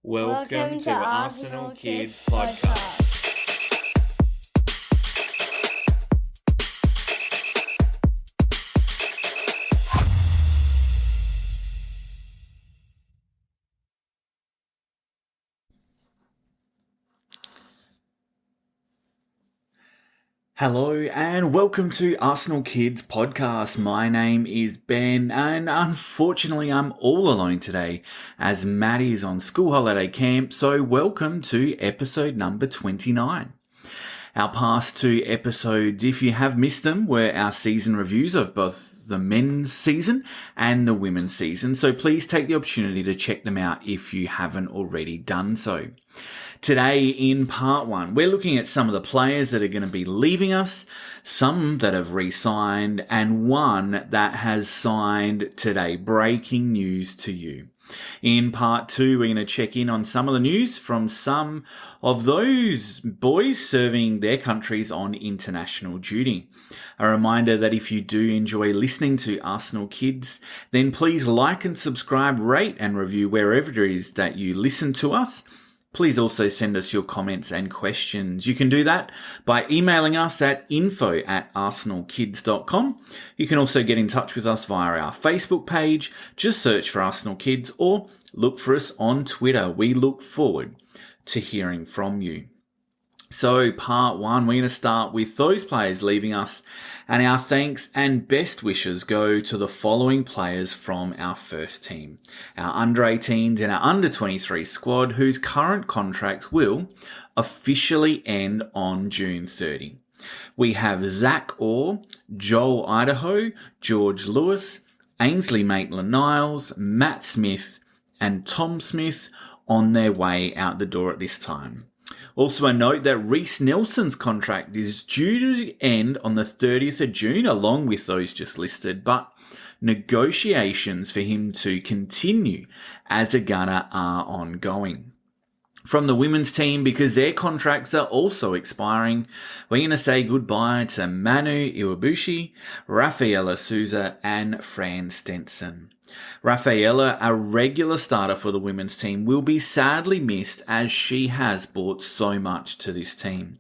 Welcome to Arsenal Kids Podcast. Hello and welcome to Arsenal Kids Podcast. My name is Ben and unfortunately I'm all alone today as Madi is on school holiday camp, so welcome to episode number 29. Our past two episodes, if you have missed them, were our season reviews of both the men's season and the women's season, so please take the opportunity to check them out if you haven't already done so. Today in part one, we're looking at some of the players that are going to be leaving us, some that have re-signed, and one that has signed today. Breaking news to you. In part two, we're going to check in on some of the news from some of those boys serving their countries on international duty. A reminder that if you do enjoy listening to Arsenal Kids, then please like and subscribe, rate and review wherever it is that you listen to us. Please also send us your comments and questions. You can do that by emailing us at info@arsenalkids.com. You can also get in touch with us via our Facebook page. Just search for Arsenal Kids or look for us on Twitter. We look forward to hearing from you. So part one, we're going to start with those players leaving us, and our thanks and best wishes go to the following players from our first team. Our under-18s and our under-23 squad, whose current contracts will officially end on June 30. We have Zach Orr, Joel Idaho, George Lewis, Ainsley Maitland-Niles, Matt Smith and Tom Smith on their way out the door at this time. Also a note that Reece Nelson's contract is due to end on the 30th of June, along with those just listed, but negotiations for him to continue as a gunner are ongoing. From the women's team, because their contracts are also expiring, we're going to say goodbye to Manu Iwabushi, Rafaela Souza and Fran Stenson. Rafaela, a regular starter for the women's team, will be sadly missed as she has brought so much to this team.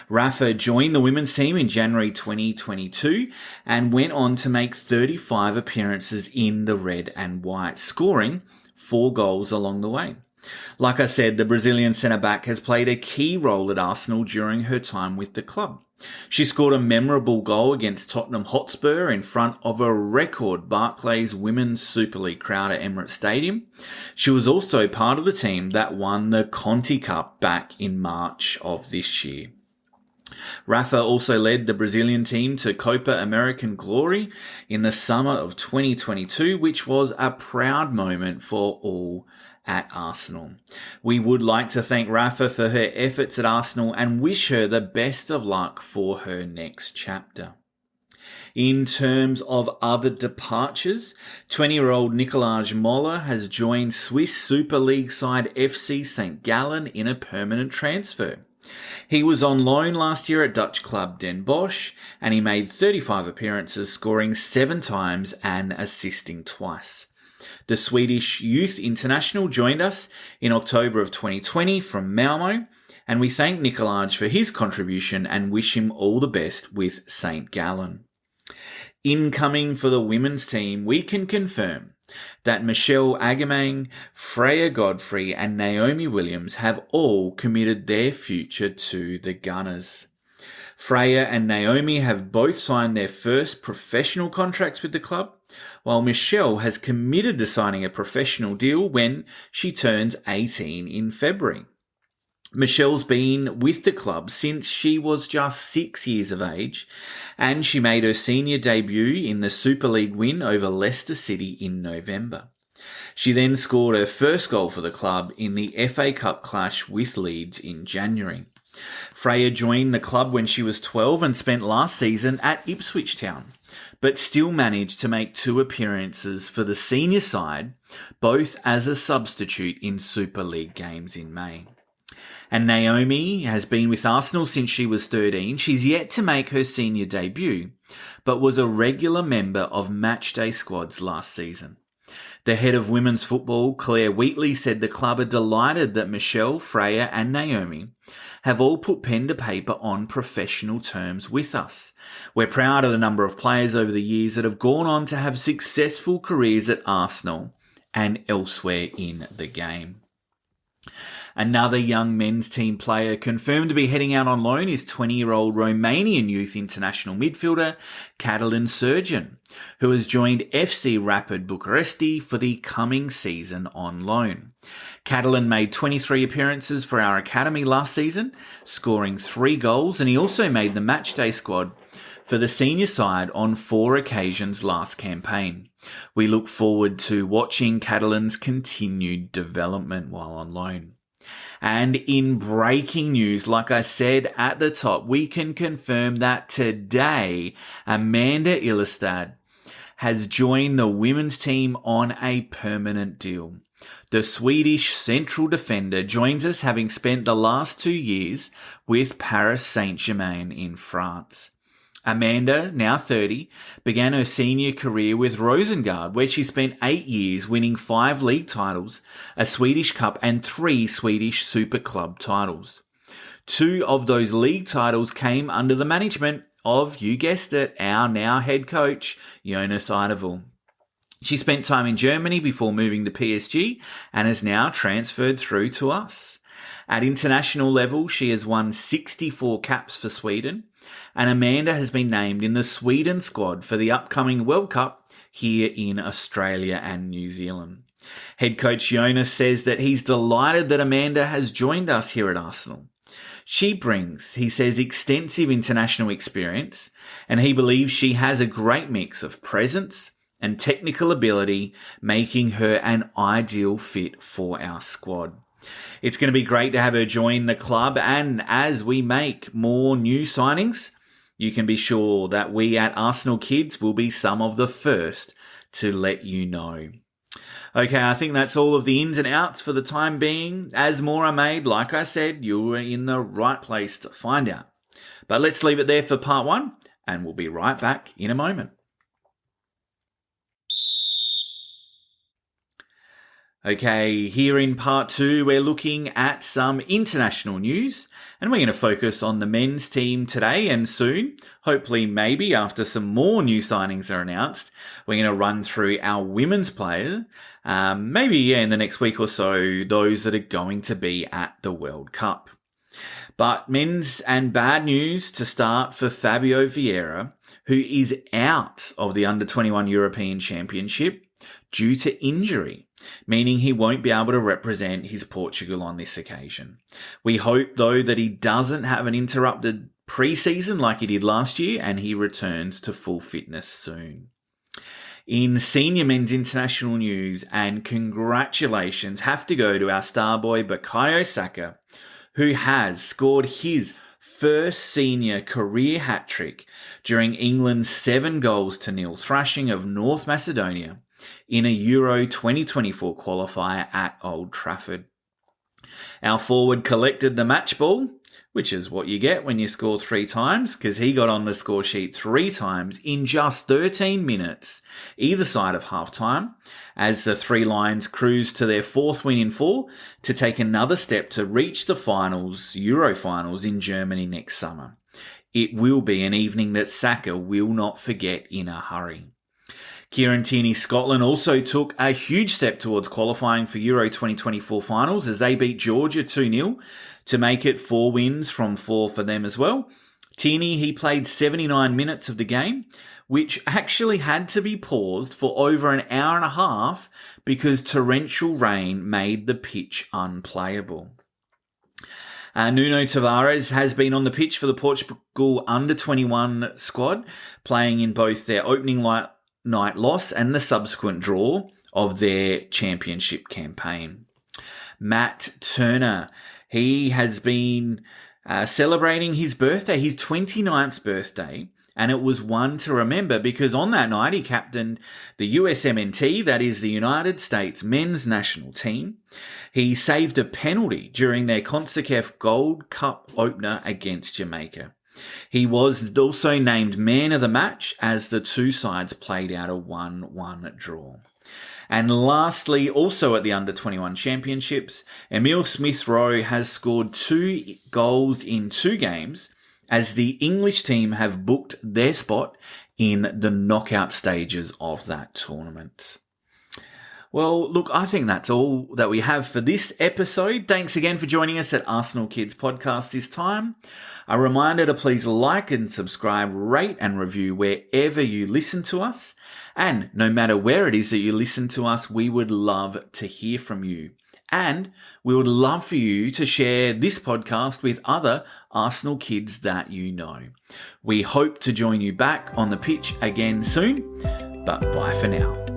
Rafa joined the women's team in January 2022 and went on to make 35 appearances in the red and white, scoring 4 goals along the way. Like I said, the Brazilian centre-back has played a key role at Arsenal during her time with the club. She scored a memorable goal against Tottenham Hotspur in front of a record Barclays Women's Super League crowd at Emirates Stadium. She was also part of the team that won the Conti Cup back in March of this year. Rafa also led the Brazilian team to Copa American glory in the summer of 2022, which was a proud moment for all at Arsenal. We would like to thank Rafa for her efforts at Arsenal and wish her the best of luck for her next chapter. In terms of other departures, 20-year-old Nicolaj Moller has joined Swiss Super League side FC St. Gallen in a permanent transfer. He was on loan last year at Dutch club Den Bosch, and he made 35 appearances, scoring 7 times and assisting twice. The Swedish youth international joined us in October of 2020 from Malmo, and we thank Nicolaj for his contribution and wish him all the best with St. Gallen. Incoming for the women's team, we can confirm that Michelle Agamang, Freya Godfrey and Naomi Williams have all committed their future to the Gunners. Freya and Naomi have both signed their first professional contracts with the club, while Michelle has committed to signing a professional deal when she turns 18 in February. Michelle's been with the club since she was just 6 years of age, and she made her senior debut in the Super League win over Leicester City in November. She then scored her first goal for the club in the FA Cup clash with Leeds in January. Freya joined the club when she was 12 and spent last season at Ipswich Town, but still managed to make 2 appearances for the senior side, both as a substitute in Super League games in May. And Naomi has been with Arsenal since she was 13. She's yet to make her senior debut, but was a regular member of matchday squads last season. The head of women's football, Claire Wheatley, said the club are delighted that Michelle, Freya and Naomi have all put pen to paper on professional terms with us. We're proud of the number of players over the years that have gone on to have successful careers at Arsenal and elsewhere in the game. Another young men's team player confirmed to be heading out on loan is 20-year-old Romanian youth international midfielder Catalin Surgeon, who has joined FC Rapid Bucuresti for the coming season on loan. Catalin made 23 appearances for our academy last season, scoring 3 goals, and he also made the matchday squad for the senior side on 4 occasions last campaign. We look forward to watching Catalin's continued development while on loan. And in breaking news, like I said at the top, we can confirm that today Amanda Ilestedt has joined the women's team on a permanent deal. The Swedish central defender joins us, having spent the last 2 years with Paris Saint-Germain in France. Amanda, now 30, began her senior career with Rosengard, where she spent 8 years winning 5 league titles, a Swedish Cup and 3 Swedish Super Club titles. 2 of those league titles came under the management of, you guessed it, our now head coach, Jonas Eidevall. She spent time in Germany before moving to PSG and has now transferred through to us. At international level, she has won 64 caps for Sweden, and Amanda has been named in the Sweden squad for the upcoming World Cup here in Australia and New Zealand. Head coach Jonas says that he's delighted that Amanda has joined us here at Arsenal. She brings, he says, extensive international experience, and he believes she has a great mix of presence and technical ability, making her an ideal fit for our squad. It's going to be great to have her join the club, and as we make more new signings, you can be sure that we at Arsenal Kids will be some of the first to let you know. Okay, I think that's all of the ins and outs for the time being. As more are made, like I said, you are in the right place to find out. But let's leave it there for part 1, and we'll be right back in a moment. Okay, here in part 2, we're looking at some international news, and we're going to focus on the men's team today and soon, hopefully maybe after some more new signings are announced, we're going to run through our women's players, maybe in the next week or so, those that are going to be at the World Cup. But men's and bad news to start for Fabio Vieira, who is out of the Under-21 European Championship due to injury, meaning he won't be able to represent his Portugal on this occasion. We hope, though, that he doesn't have an interrupted pre-season like he did last year and he returns to full fitness soon. In senior men's international news, and congratulations have to go to our star boy Bukayo Saka, who has scored his first senior career hat-trick during England's 7-0 thrashing of North Macedonia in a Euro 2024 qualifier at Old Trafford. Our forward collected the match ball, which is what you get when you score 3 times, because he got on the score sheet 3 times in just 13 minutes, either side of half-time, as the 3 Lions cruised to their 4th win in 4 to take another step to reach the finals, Euro finals in Germany next summer. It will be an evening that Saka will not forget in a hurry. Kieran Tierney's Scotland also took a huge step towards qualifying for Euro 2024 finals as they beat Georgia 2-0 to make it 4 wins from 4 for them as well. Tierney, he played 79 minutes of the game, which actually had to be paused for over an hour and a half because torrential rain made the pitch unplayable. Nuno Tavares has been on the pitch for the Portugal Under-21 squad, playing in both their opening night loss and the subsequent draw of their championship campaign. Matt Turner, he has been celebrating his birthday, his 29th birthday, and it was one to remember because on that night he captained the USMNT, that is the United States men's national team. He saved a penalty during their CONCACAF Gold Cup opener against Jamaica. He was also named man of the match as the 2 sides played out a 1-1 draw. And lastly, also at the Under-21 Championships, Emile Smith-Rowe has scored 2 goals in 2 games as the English team have booked their spot in the knockout stages of that tournament. Well, look, I think that's all that we have for this episode. Thanks again for joining us at Arsenal Kids Podcast this time. A reminder to please like and subscribe, rate and review wherever you listen to us. And no matter where it is that you listen to us, we would love to hear from you. And we would love for you to share this podcast with other Arsenal kids that you know. We hope to join you back on the pitch again soon, but bye for now.